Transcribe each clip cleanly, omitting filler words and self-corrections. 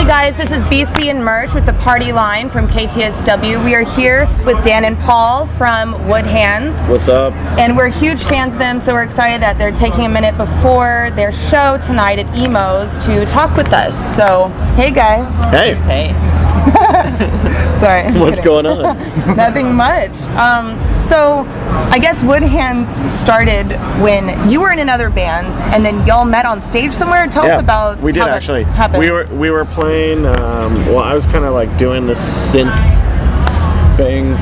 guys, this is BC and Merch with the Party Line from KTSW. We are here with Dan and Paul from Woodhands. What's up? And we're huge fans of them, so we're excited that they're taking a minute before their show tonight at Emo's to talk with us. So, hey guys. Hey. Hey. Sorry. What's going on? Nothing much. So, I guess Woodhands started when you were in another band, and then y'all met on stage somewhere. Tell us about we did how actually. That happened. We were playing. Well, I was kind of like doing the synth thing.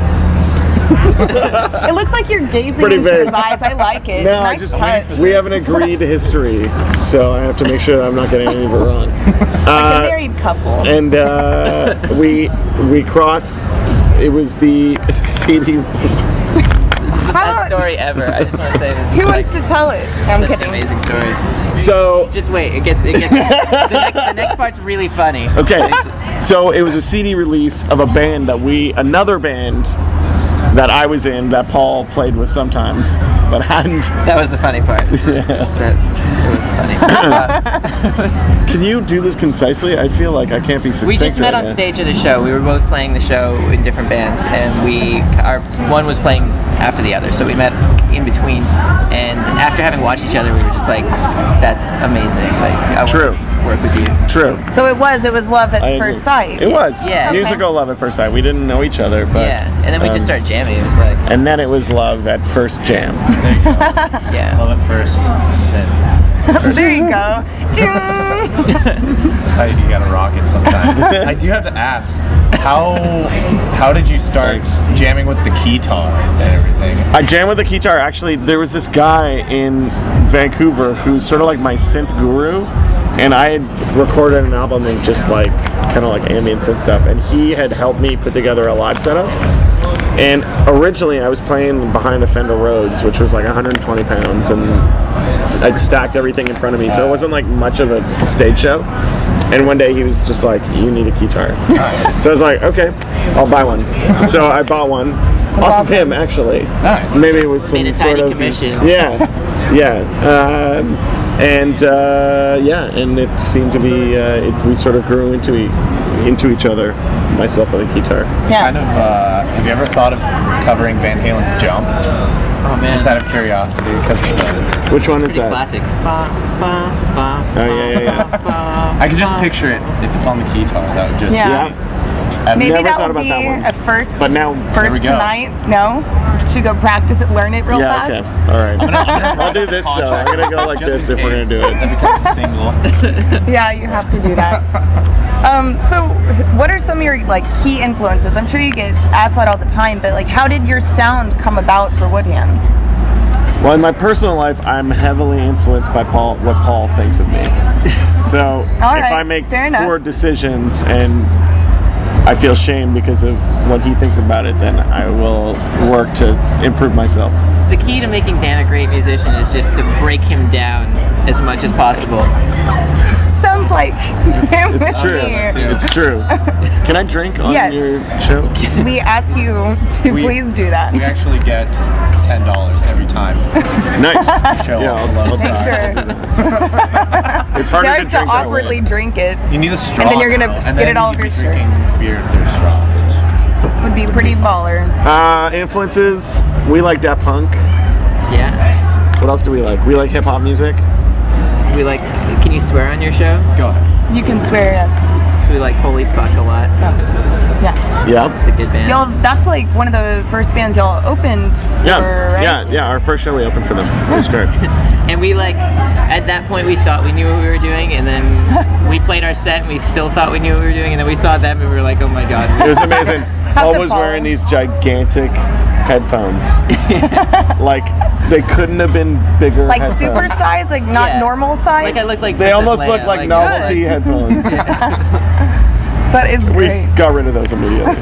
It looks like you're gazing into his eyes. I like it. No, nice touch. we have an agreed history, so I have to make sure that I'm not getting any of it wrong. Like a married couple. And we crossed. It was the CD. Best story ever. I just want to say this. Who wants to tell it? I'm Such kidding. an amazing story. So Just wait. It gets. The next part's really funny. okay, so it was a CD release of a band that another band that I was in that Paul played with sometimes, but hadn't. That was the funny part. It was funny. Can you do this concisely? I feel like I can't be succinct. We just met right on now. stage at a show. We were both playing the show in different bands, and our one was playing after the other, so we met in between. And after having watched each other, we were just like, "That's amazing! Like, I want to work with you." True. So it was love at first sight. It was. Yeah. Okay. Musical love at first sight. We didn't know each other, but Yeah, and then we just started jamming. It was like, and then it was love at first jam. There you go. yeah. Love at first synth. There you go. That's how you gotta rock it sometimes. I do have to ask, how did you start jamming with the keytar and everything? I jammed with the guitar. Actually, there was this guy in Vancouver who's sort of like my synth guru, and I had recorded an album of just like kind of like ambient synth stuff, and he had helped me put together a live setup. And originally I was playing behind a Fender Rhodes, which was like 120 pounds, and I'd stacked everything in front of me, so it wasn't like much of a stage show. And one day he was just like, "You need a guitar." So I was like, "Okay, I'll buy one." So I bought one off of him, actually. Nice. Maybe it was some Made a sort tiny of commission. yeah. And it seemed to be we sort of grew into each other, myself and the guitar. Yeah. Kind of, have you ever thought of covering Van Halen's Jump? Oh man. Just out of curiosity, because Which one is Pretty that? classic. Oh yeah. I can just picture it if it's on the keytar. That would just Yeah. I've Maybe never that thought will about be that one. a first. But now first we go. tonight. No, should go practice it, learn it real Yeah, fast. okay. All right. I'm gonna I'll do this though. I'm gonna go like Just this in if we're gonna case do it. That becomes a single. Yeah, you have to do that. So, what are some of your like key influences? I'm sure you get asked that all the time, but like, how did your sound come about for Woodhands? Well, in my personal life, I'm heavily influenced by what Paul thinks of me. So if I make poor decisions and I feel shame because of what he thinks about it, then I will work to improve myself. The key to making Dan a great musician is just to break him down as much as possible. Sounds like It's true. It's true. Can I drink on Yes. your show? We ask you to please do that. We actually get $10 every time. Nice. Show Yeah, off. I'll Make sure. It's You harder have to to drink that awkwardly way. drink it. You need a straw. And then you're gonna though, get and then it all you'd over be your shirt. drinking beers through straws. Would be pretty baller. Influences, we like Daft Punk. Yeah. What else do we like? We like hip hop music. We like. Can you swear on your show? Go ahead. You can swear, yes. We like Holy Fuck a lot. Yeah. Yeah. It's a good band. Y'all, that's like one of the first bands y'all opened for, right? Yeah. Our first show we opened for them. It was great. And we like, at that point we thought we knew what we were doing, and then we played our set and we still thought we knew what we were doing, and then we saw them and we were like, oh my god. It was amazing. Paul was wearing these gigantic headphones. Like they couldn't have been bigger. Like headphones. super size, like not Yeah. normal size. Like I look like They Princess almost Leia, look like novelty headphones. That is We great. got rid of those immediately.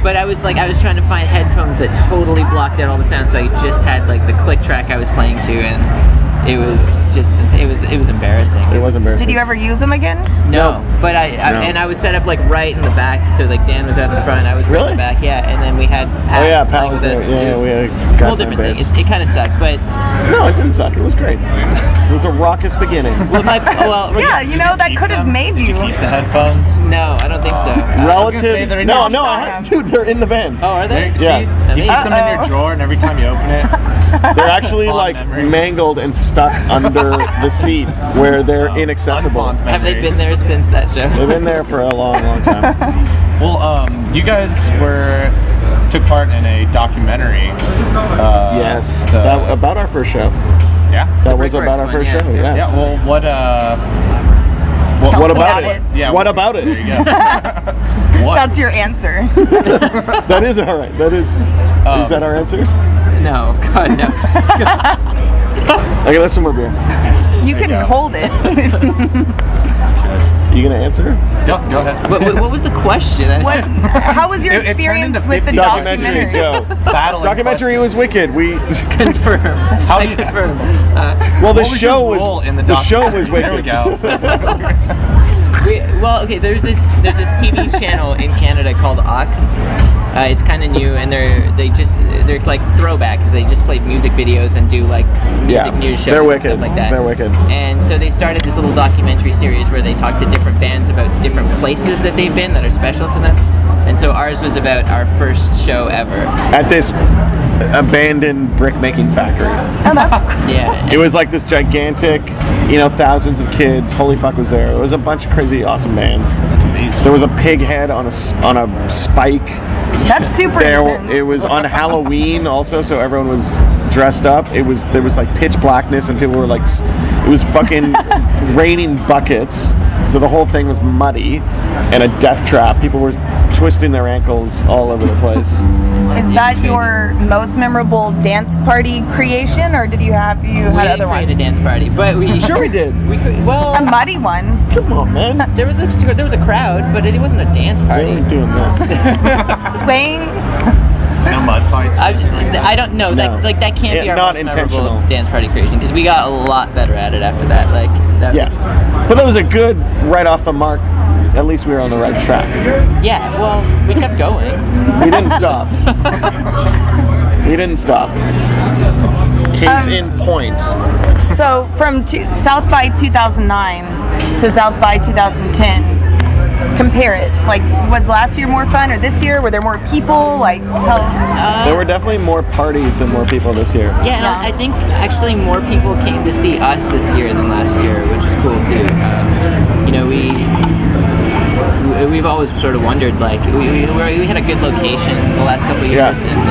But I was trying to find headphones that totally blocked out all the sound, so I just had like the click track I was playing to, and it was just it was embarrassing. It was embarrassing. Did you ever use them again? No, but and I was set up like right in the back, so like Dan was out in front, I was right in the back, yeah, and then we had Pat Pat was with us. there. Yeah, we had It's a whole different thing. It kind of sucked, but no, it didn't suck. It was great. It was a raucous beginning. Yeah, you know, that could have made you. Keep the headphones. No, I don't think so. Relative. they're in No, your no, dude, they're in the van. Oh, are they? Yeah. You keep them in your drawer, and every time you open it, They're actually Fond like memories. mangled and stuck under the seat where they're inaccessible. unfond Have they memories. been there since that show? They've been there for a long, long time. Well, you guys took part in a documentary. Yes, the- about our first show. Yeah. That was Brickworks about our one, first yeah. show. Yeah. Yeah. Well, what Tell What us about about it? it. Yeah. What about it? There you go. What? That's your answer. That is all right. That is. Is that our answer? No, God, no. Okay, let's some more beer. You can go. hold it. You gonna answer? Yep, go ahead. What was the question? How was your It turned experience into with the 50 Documentary. documentary? Yo. Battling Documentary was wicked. We Confirm. How I did- confirm. well, the What was show your role was in the show was wicked. There we go. Okay, there's this TV channel in Canada called Ox. It's kind of new, and they're like throwback because they just play music videos and do like music news shows they're and wicked. stuff like that. They're wicked. And so they started this little documentary series where they talk to different fans about different places that they've been that are special to them. And so ours was about our first show ever. At this abandoned brick making factory. Yeah. It was like this gigantic, thousands of kids. Holy fuck was there. It was a bunch of crazy, awesome bands. That's amazing. There was a pig head on a spike. That's super intense. It was on Halloween also, so everyone was dressed up. There was like pitch blackness, and people were like, it was fucking raining buckets. So the whole thing was muddy and a death trap. People were twisting their ankles all over the place. Is that your most memorable dance party creation, or did you had other create ones? a dance party, but we Sure we did. A muddy one. Come on, man. there was a crowd, but it wasn't a dance They party. weren't doing this. Swaying. No mud fights. I don't know. No. Like that can't be our Not most intentional. memorable dance party creation because we got a lot better at it after that. Like that Yeah. was, But that was a good right off the mark. At least we were on the right track. yeah. Well, we kept going. We didn't stop. We didn't stop. Case in point. So from South by 2009 to South by 2010, compare it. Like, was last year more fun or this year? Were there more people? Like, There were definitely more parties and more people this year. Yeah, and I think actually more people came to see us this year than last year, which is cool too. We've always sort of wondered, like, we had a good location the last couple of years, Yeah. and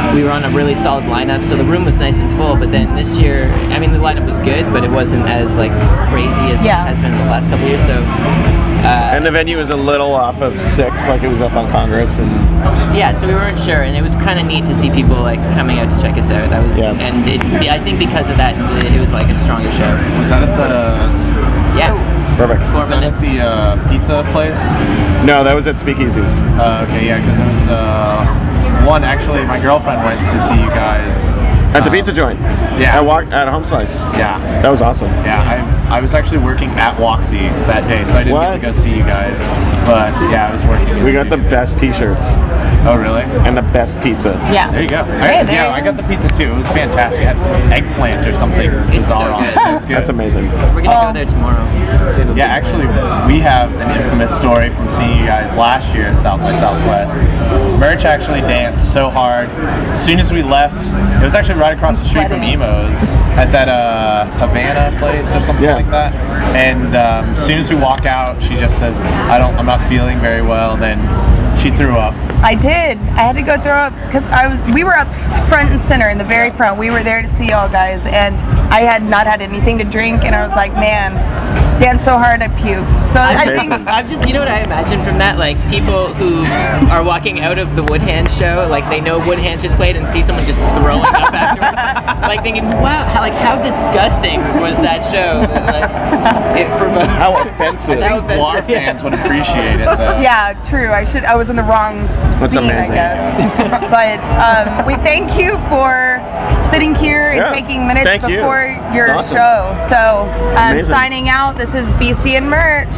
like we were on a really solid lineup, so the room was nice and full. But then this year, I mean, the lineup was good, but it wasn't as like crazy as it has been the last couple of years. So. And the venue was a little off of 6, like it was up on Congress, and Yeah, so we weren't sure, and it was kind of neat to see people like coming out to check us out. And I think because of that, it was like a stronger show. Was that at the? Yeah, perfect. 4 Was that at minutes. the pizza place? No, that was at Speakeasies. Okay, yeah, because it was one. Actually, my girlfriend went to see you guys At the pizza joint. Yeah. At Home Slice. Yeah. That was awesome. Yeah, I was actually working at Waxy that day, so I didn't get to go see you guys. But yeah, I was working. We got the best t-shirts Oh, really? and the best pizza. yeah. There you go. Hey, there you I go. got the pizza too. It was fantastic. It had eggplant or something bizarre on it. good. It's good. That's amazing. We're gonna go there tomorrow. Yeah, actually, we have an infamous story from seeing you guys last year at South by Southwest. Merch actually danced so hard. As soon as we left, it was actually right across the street from Emo's at that Havana place or something like that. And as soon as we walk out, she just says, I'm not feeling very well. And then she threw up. I did. I had to go throw up because we were up front and center in the very front. We were there to see y'all guys, and I had not had anything to drink, and I was like, man, Danced so hard I puked. So I think I'm just, you know what I imagine from that? Like people who are walking out of the Woodhands show, like they know Woodhands just played and see someone just throwing up afterwards, like thinking, wow, how disgusting was that show? Like, how offensive. Water fans would appreciate it though. yeah, true. I was in the wrong scene, I guess. But we thank you for sitting here and taking minutes before your awesome. show. So signing out. This is BC and Merch.